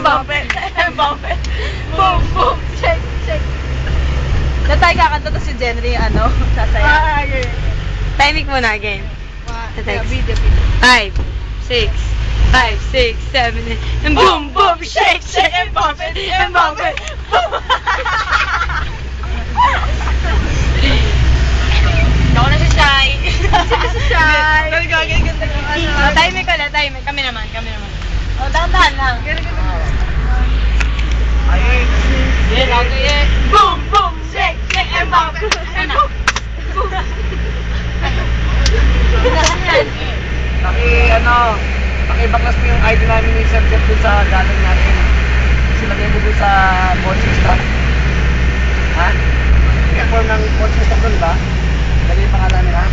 Mbappe. Mbappe. Boom, boom. Check, check. Na tayo kakanta to si Jenry, ano, sasaya. Timing muna, again. Video. 5, 6, 5, 6, 7, 8, and boom, boom, shake, shake, Mbappe, Mbappe, boom. Ako na si Shai. Si Shai. Gagagaganda ng ano. Timing ko na, timing. Kami naman. O, dahan-dahan lang. Ayun. Yan, okay. Boom, boom, shake, shake, Mbappe, Mbappe. Pakibaklas mo yung ID namin ni Sir Jeff dun sa galing natin. Silagay mo dun sa coaching staff. Ha? Yung form ng coaching staff dun ba? Lagay yung pangalan nila.